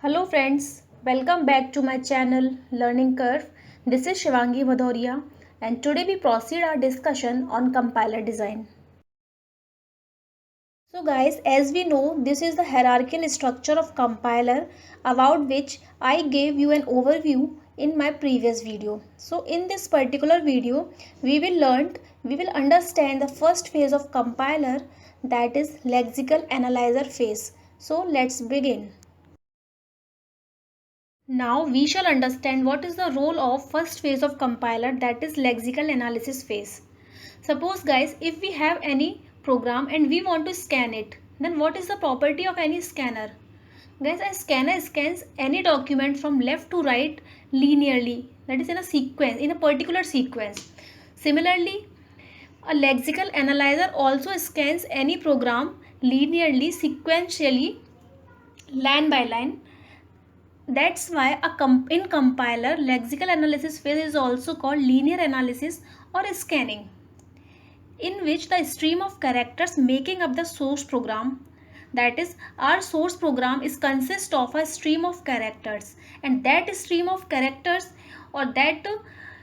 Hello friends, welcome back to my channel Learning Curve. This is Shivangi Bhadoria and today we proceed our discussion on compiler design. So guys, as we know, this is the hierarchical structure of compiler about which I gave you an overview in my previous video. So in this particular video, we will understand the first phase of compiler, that is lexical analyzer phase. So let's begin. Now we shall understand what is the role of first phase of compiler, that is lexical analysis phase. Suppose guys, if we have any program and we want to scan it, then what is the property of any scanner? Guys, a scanner scans any document from left to right linearly, that is in a sequence, in a particular sequence. Similarly, a lexical analyzer also scans any program linearly, sequentially, line by line. That's why in compiler, lexical analysis phase is also called linear analysis or scanning, in which the stream of characters making up the source program, that is our source program, is consist of a stream of characters, and that stream of characters or that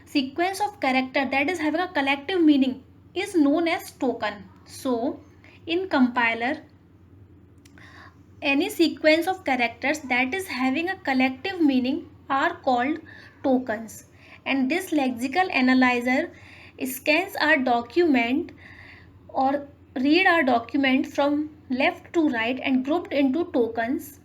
sequence of character that is having a collective meaning is known as token. So in compiler, any sequence of characters that is having a collective meaning are called tokens, and this lexical analyzer scans our document or read our document from left to right and grouped into tokens.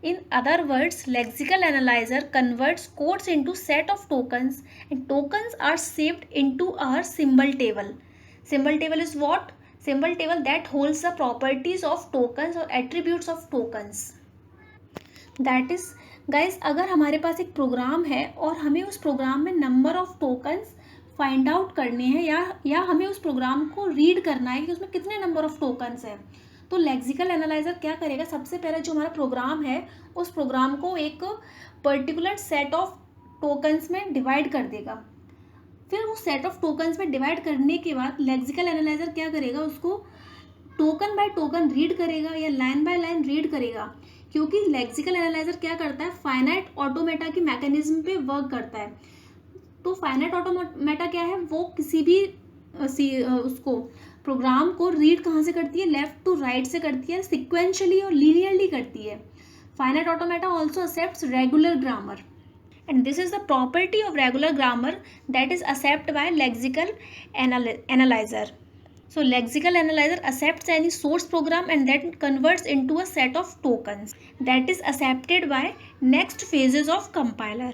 In other words, lexical analyzer converts codes into set of tokens, and tokens are saved into our symbol table. Symbol table is what? Symbol table that holds the properties of tokens or attributes of tokens. That is guys, अगर हमारे पास एक programme है और हमें उस programme में number of tokens find out करने हैं या हमें उस प्रोग्राम को रीड करना है कि उसमें कितने नंबर ऑफ टोकन्स हैं, तो लेक्सिकल एनालाइजर क्या करेगा? सबसे पहले जो हमारा प्रोग्राम है उस प्रोग्राम को एक पर्टिकुलर सेट ऑफ टोकन्स में डिवाइड कर देगा. फिर उस सेट ऑफ टोकन्स में डिवाइड करने के बाद लेक्सिकल एनालाइजर क्या करेगा? उसको टोकन बाय टोकन रीड करेगा या लाइन बाय लाइन रीड करेगा, क्योंकि लेक्सिकल एनालाइजर क्या करता है? फाइनाइट ऑटोमेटा की मैकेनिज्म पे वर्क करता है. तो फाइनाइट ऑटोमेटा क्या है? वो किसी भी उसको प्रोग्राम को रीड कहाँ से करती है? लेफ्ट टू राइट से करती है, सिक्वेंशली और लीनियरली करती है. Finite automata also accepts regular grammar, and this is the property of regular grammar that is accepted by lexical analyzer. So lexical analyzer accepts any source program and then converts into a set of tokens that is accepted by next phases of compiler.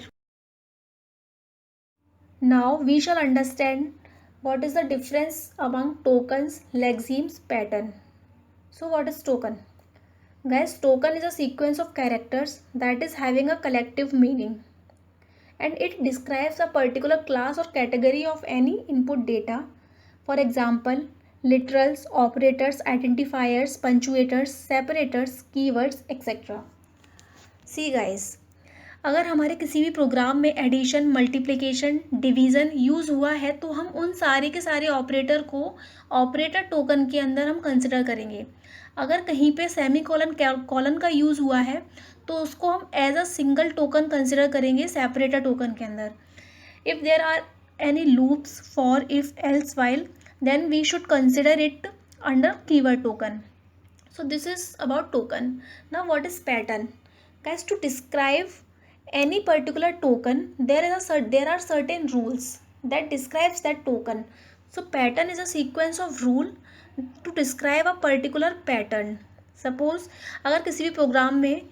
Now we shall understand what is the difference among tokens, lexemes, pattern. So what is token? Guys, token is a sequence of characters that is having a collective meaning, and it describes a particular class or category of any input data. For example, literals, operators, identifiers, punctuators, separators, keywords, etc. See guys, अगर हमारे किसी भी programme में addition, multiplication, division use हुआ है तो हम उन सारे के सारे ऑपरेटर को ऑपरेटर टोकन के अंदर हम कंसिडर करेंगे. अगर कहीं पे सेमी कॉलन का यूज़ हुआ है तो उसको हम as a single token consider करेंगे सेपरेटर टोकन के अंदर. If there are any loops, for, if, else, while, then we should consider it under keyword token. So this is about token. Now what is pattern? Guys, to describe any particular token, there are certain rules that describes that token. So pattern is a sequence of rule to describe a particular pattern. Suppose अगर किसी भी programme में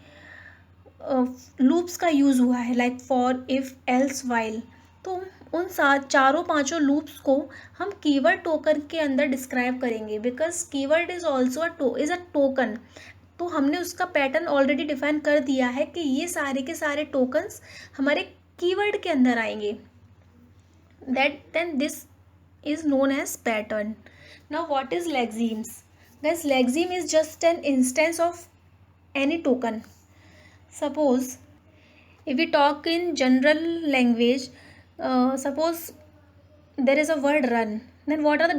loops का use हुआ है, like for, if, else, while, तो उन चारों पांचों लूप्स को हम कीवर्ड टोकन के अंदर डिस्क्राइब करेंगे, because keyword is also a token. तो हमने उसका पैटर्न ऑलरेडी डिफाइन कर दिया है कि ये सारे के सारे टोकन्स हमारे कीवर्ड के अंदर आएंगे. Then this is known as pattern. Now what is lexemes? Guys, lexeme is just an instance of any token. Suppose if we talk in general language, suppose there is a word run, then what are the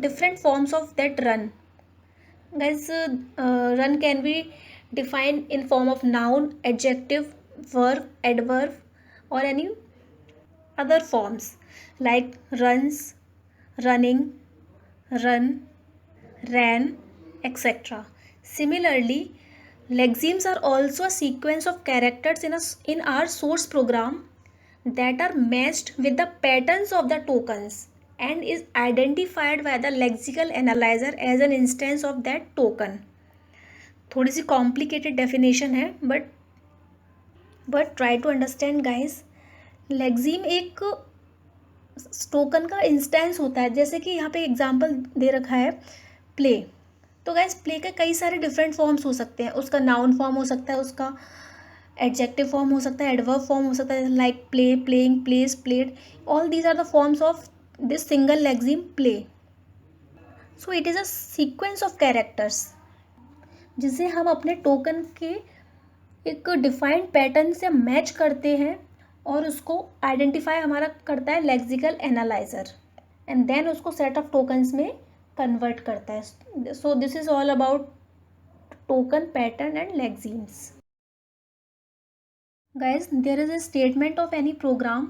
different forms of that run? Guys, run can be defined in form of noun, adjective, verb, adverb, or any other forms like runs, running, run, ran, etc. Similarly, lexemes are also a sequence of characters in our source program that are matched with the patterns of the tokens and is identified by the lexical analyzer as an instance of that token. थोड़ी सी complicated definition है but try to understand guys. Lexeme एक token का instance होता है. जैसे कि यहाँ पे एग्जांपल दे रखा है प्ले. तो गाइस प्ले के कई सारे डिफरेंट फॉर्म्स हो सकते हैं. उसका नाउन फॉर्म हो सकता है, उसका एडजेक्टिव फॉर्म हो सकता है, एडवर्ब फॉर्म हो सकता है, like play, playing, plays, played. All these are the forms of this single lexeme play. So it is a sequence of characters जिसे हम अपने टोकन के एक डिफाइंड पैटर्न से मैच करते हैं और उसको आइडेंटिफाई हमारा करता है लेक्सिकल एनालाइजर एंड देन उसको सेट ऑफ टोकन्स में कन्वर्ट करता है. So this is all about token pattern and lexemes. Guys, there is a statement of any program.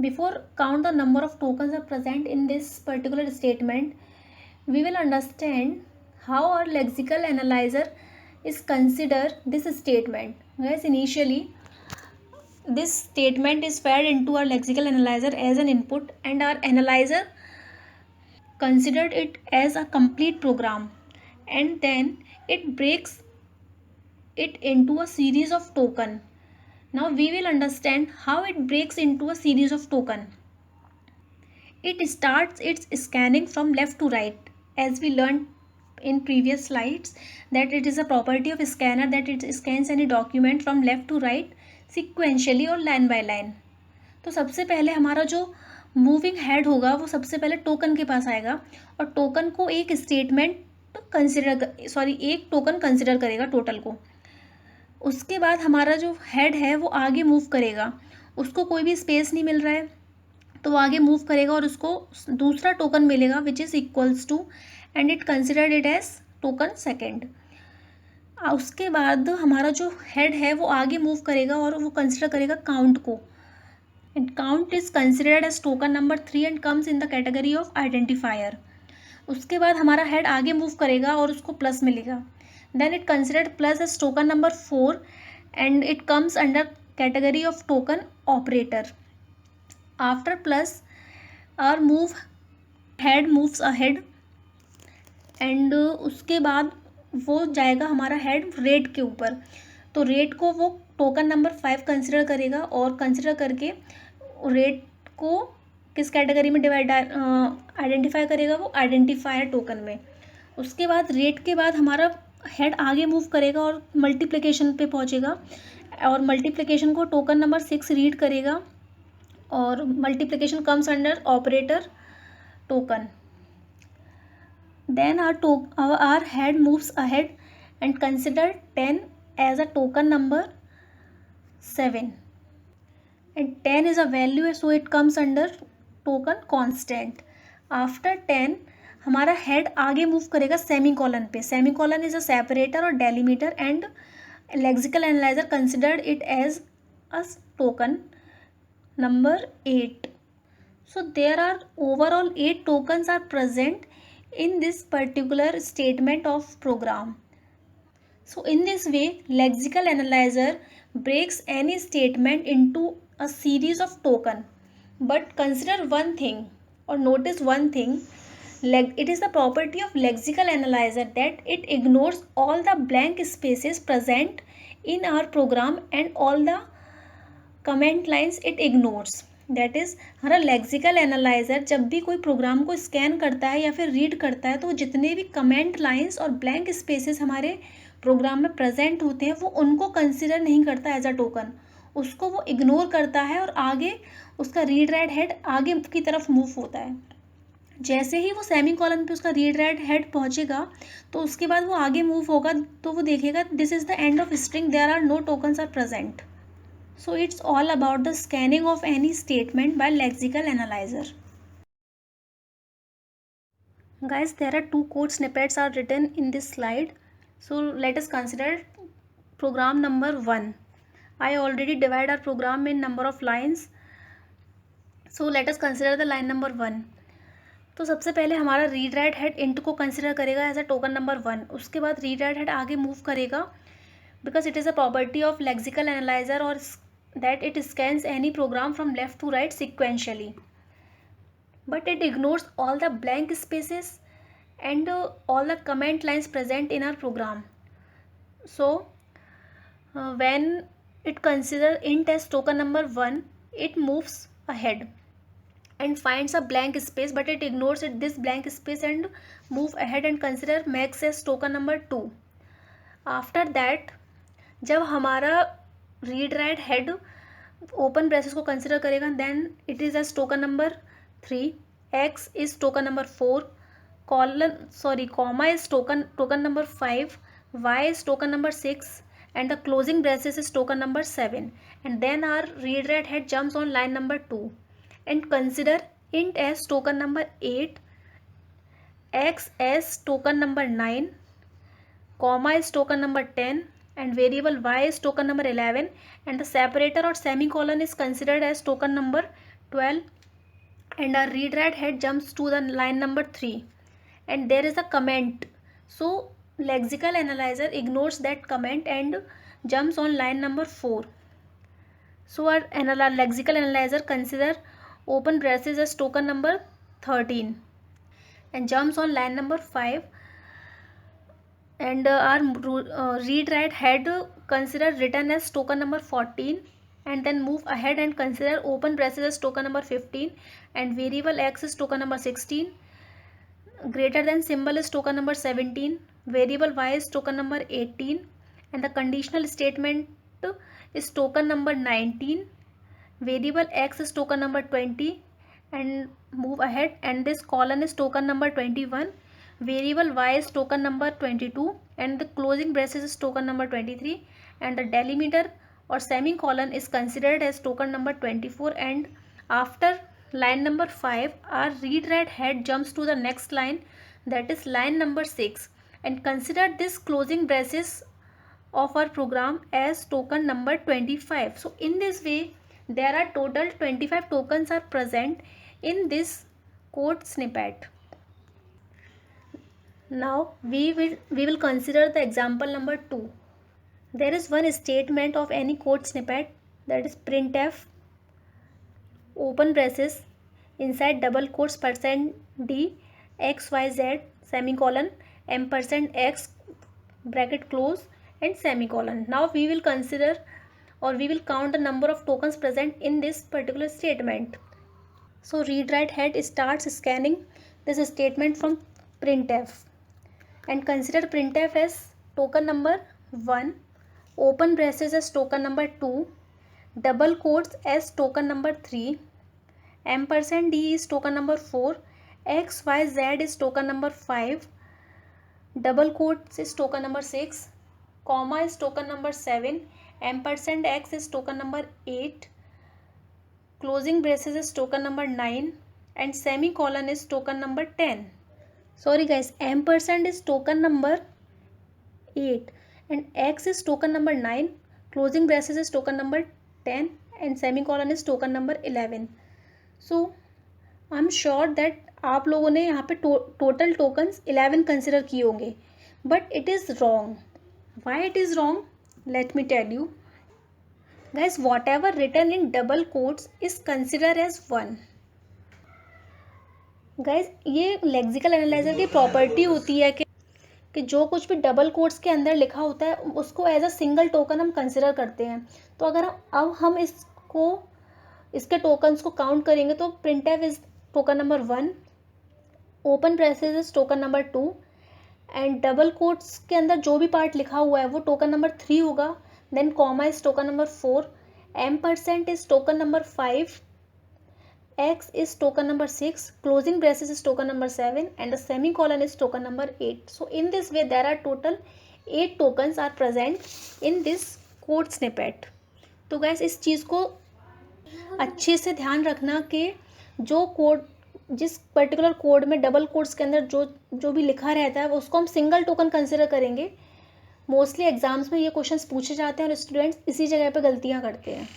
Before count the number of tokens are present in this particular statement, we will understand how our lexical analyzer is consider this statement. Guys, initially this statement is fed into our lexical analyzer as an input and our analyzer considered it as a complete program, and then it breaks it into a series of token. Now we will understand how it breaks into a series of token. It starts its scanning from left to right, as we learned in previous slides that it is a property of scanner that it scans any document from left to right sequentially और line by line. तो सबसे पहले हमारा जो moving head होगा वो सबसे पहले टोकन के पास आएगा और टोकन को एक स्टेटमेंट एक टोकन कंसिडर करेगा टोटल को. उसके बाद हमारा जो हेड है वो आगे मूव करेगा. उसको कोई भी स्पेस नहीं मिल रहा है तो वो आगे मूव करेगा और उसको दूसरा टोकन मिलेगा which is equals to and it considered it as token second. उसके बाद हमारा जो हेड है वो आगे मूव करेगा और वो कंसिडर करेगा काउंट को. And count is considered as token number 3 and comes in the category of identifier. उसके बाद हमारा हेड आगे मूव करेगा और उसको प्लस मिलेगा. Then it considered plus as token number 4 and it comes under category of token operator. After plus our head moves ahead and उसके बाद वो जाएगा हमारा हेड रेट के ऊपर. तो रेट को वो टोकन नंबर 5 कंसिडर करेगा और कंसिडर करके रेट को किस कैटेगरी में आइडेंटिफाई करेगा, वो आइडेंटिफायर टोकन में. उसके बाद रेट के बाद हमारा हेड आगे मूव करेगा और मल्टीप्लिकेशन पे पहुंचेगा और मल्टीप्लिकेशन को टोकन नंबर 6 रीड करेगा और multiplication comes under operator token. Then our head moves ahead and consider 10 as a token number 7 and 10 is a value so it comes under token constant. After 10 हमारा head आगे move करेगा semicolon पे. Semicolon is a separator और delimiter and lexical analyser considered it as a token number 8. So there are overall 8 tokens are present in this particular statement of program. So in this way lexical analyzer breaks any statement into a series of token. But consider one thing or notice one thing. It is the property of lexical analyzer that it ignores all the blank spaces present in our program and all the comment lines it ignores. That is, हमारा lexical analyser जब भी कोई programme को scan करता है या फिर read करता है तो जितने भी कमेंट लाइंस और ब्लैंक स्पेसेस हमारे प्रोग्राम में प्रेजेंट होते हैं वो उनको कंसिडर नहीं करता एज अ टोकन. उसको वो इग्नोर करता है और आगे उसका रीड राइट हेड आगे की तरफ मूव होता है. जैसे ही वो सेमी कॉलन पे उसका रीड राइट हेड पहुंचेगा तो उसके बाद वो आगे मूव होगा तो वो देखेगा this is the end of string, there are no tokens are present. So it's all about the scanning of any statement by lexical analyzer. Guys, there are two code snippets are written in this slide. So let us consider program number 1. I already divide our program in number of lines. So let us consider the line number 1. तो सबसे पहले हमारा read right head int को consider करेगा as a token number 1. उसके बाद read right head आगे move करेगा because it is a property of lexical analyser और that it scans any program from left to right sequentially, but it ignores all the blank spaces and all the comment lines present in our program. So when it consider int as token number 1, it moves ahead and finds a blank space, but it ignores this blank space and move ahead and consider max as token number 2. After that, जब हमारा read right head open braces को consider करेगा, then it is as token number 3, x is token number 4, comma is token number 5, y is token number 6, and the closing braces is token number 7. And then our read write head jumps on line number 2 and consider int as token number 8, x as token number 9, comma is token number 10, and variable y is token number 11, and the separator or semicolon is considered as token number 12. And our read write head jumps to the line number 3 and there is a comment. So lexical analyzer ignores that comment and jumps on line number 4. So our lexical analyzer consider open braces as token number 13 and jumps on line number 5. And our read write head consider written as token number 14 and then move ahead and consider open braces as token number 15 and variable x is token number 16, greater than symbol is token number 17, variable y is token number 18, and the conditional statement is token number 19, variable x is token number 20, and move ahead, and this colon is token number 21, variable y is token number 22, and the closing braces is token number 23, and the delimiter or semicolon is considered as token number 24. And after line number 5, our read write head jumps to the next line, that is line number 6, and consider this closing braces of our program as token number 25. So in this way there are total 25 tokens are present in this code snippet. Now we will consider the example number 2. There is one statement of any code snippet, that is printf open braces inside double quotes %d xyz semicolon %x bracket close and semicolon. Now we will consider or we will count the number of tokens present in this particular statement. So read write head starts scanning this statement from printf and consider printf as token number 1, open braces as token number 2, double quotes as token number 3, %d is token number 4, xyz is token number 5, double quotes is token number 6, comma is token number 7, %x is token number 8, closing braces is token number 9, and semicolon is token number 10. Sorry guys, ampersand is token number 8 and x is token number 9, closing braces is token number 10, and semicolon is token number 11. So I am sure that आप लोगों ने यहाँ पे total tokens 11 consider किए होंगे, but it is wrong. Why it is wrong? Let me tell you guys. Whatever written in double quotes is consider as 1. Guys ये lexical analyzer की property होती है कि जो कुछ भी डबल कोट्स के अंदर लिखा होता है उसको एज अ सिंगल टोकन हम कंसिडर करते हैं. तो अगर हम इसके टोकन्स को काउंट करेंगे तो printf is token number 1, open braces is token number 2, and double quotes के अंदर जो भी पार्ट लिखा हुआ है वो टोकन नंबर 3 होगा. Then comma is token number 4, % is token number 5, x is token number 6, closing braces is token number 7, and the semicolon is token number 8. So in this way there are total 8 tokens are present in this code snippet. तो guys इस चीज़ को अच्छे से ध्यान रखना कि जो code जिस पर्टिकुलर कोड में डबल कोड्स के अंदर जो भी लिखा रहता है उसको हम सिंगल टोकन कंसिडर करेंगे, मोस्टली एग्जाम्स में ये क्वेश्चंस पूछे जाते हैं और स्टूडेंट्स इसी जगह पे गलतियाँ करते हैं.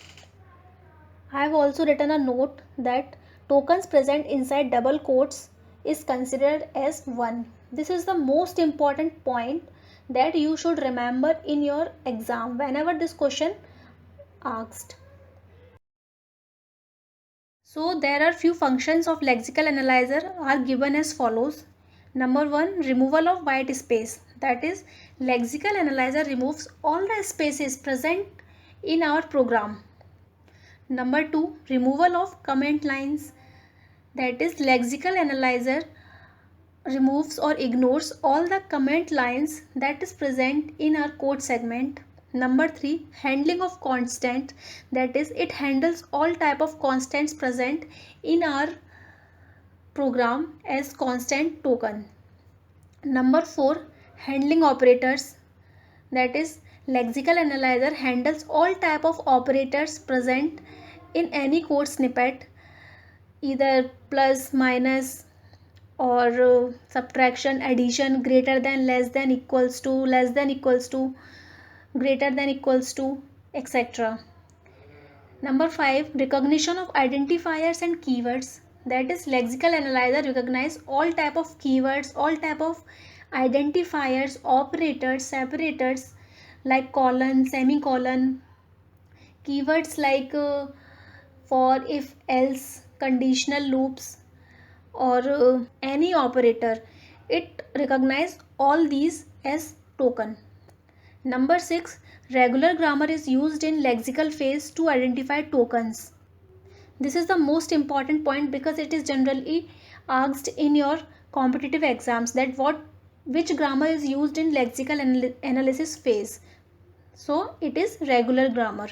I have also written a note that tokens present inside double quotes is considered as one. This is the most important point that you should remember in your exam whenever this question asked. So there are few functions of lexical analyzer are given as follows. Number 1, removal of white space. That is, lexical analyzer removes all the spaces present in our program. Number 2, removal of comment lines. That is, lexical analyzer removes or ignores all the comment lines that is present in our code segment. Number 3, handling of constant. That is, it handles all type of constants present in our program as constant token. Number 4, handling operators. That is, lexical analyzer handles all type of operators present in any code snippet, either plus, minus, or subtraction, addition, greater than, less than, equals to, less than, equals to, greater than, equals to, etc. Number 5, recognition of identifiers and keywords. That is, lexical analyzer recognize all type of keywords, all type of identifiers, operators, separators like colon, semicolon, keywords like for, if, else, conditional loops, or any operator. It recognize all these as token. Number 6, regular grammar is used in lexical phase to identify tokens. This is the most important point because it is generally asked in your competitive exams that which grammar is used in lexical analysis phase. So it is regular grammar.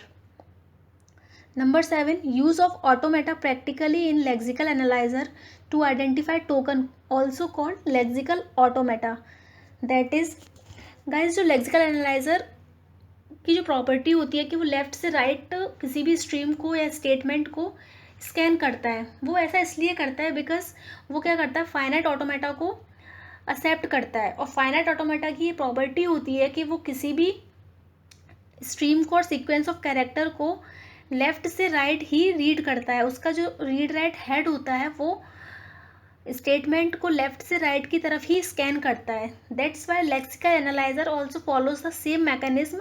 Number 7, use of automata practically in lexical analyzer to identify token, also called lexical automata. That is, guys, जो lexical analyzer की जो property होती है कि वो left से right किसी भी स्ट्रीम को या स्टेटमेंट को स्कैन करता है, वो ऐसा इसलिए करता है बिकॉज वो क्या करता है, फाइनाइट ऑटोमेटा को एक्सेप्ट करता है. और फाइनाइट ऑटोमेटा की ये प्रॉपर्टी होती है कि वो किसी भी स्ट्रीम को और सीक्वेंस ऑफ कैरेक्टर को लेफ्ट से राइट ही रीड करता है. उसका जो रीड राइट हेड होता है वो स्टेटमेंट को लेफ्ट से राइट की तरफ ही स्कैन करता है. That's why lexical analyser also follows the same mechanism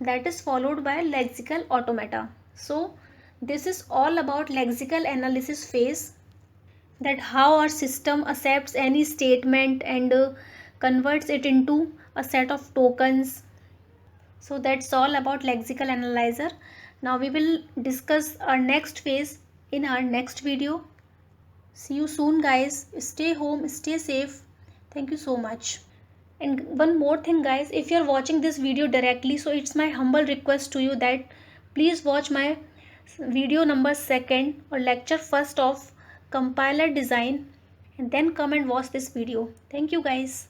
that is followed by lexical automata. So this is all about lexical analysis phase, that how our system accepts any statement and converts it into a set of tokens. So that's all about lexical analyzer. Now we will discuss our next phase in our next video. See you soon, guys. Stay home, stay safe. Thank you so much. And one more thing, guys, if you're watching this video directly, so it's my humble request to you that please watch my video number 2 or lecture 1 of compiler design and then come and watch this video. Thank you, guys.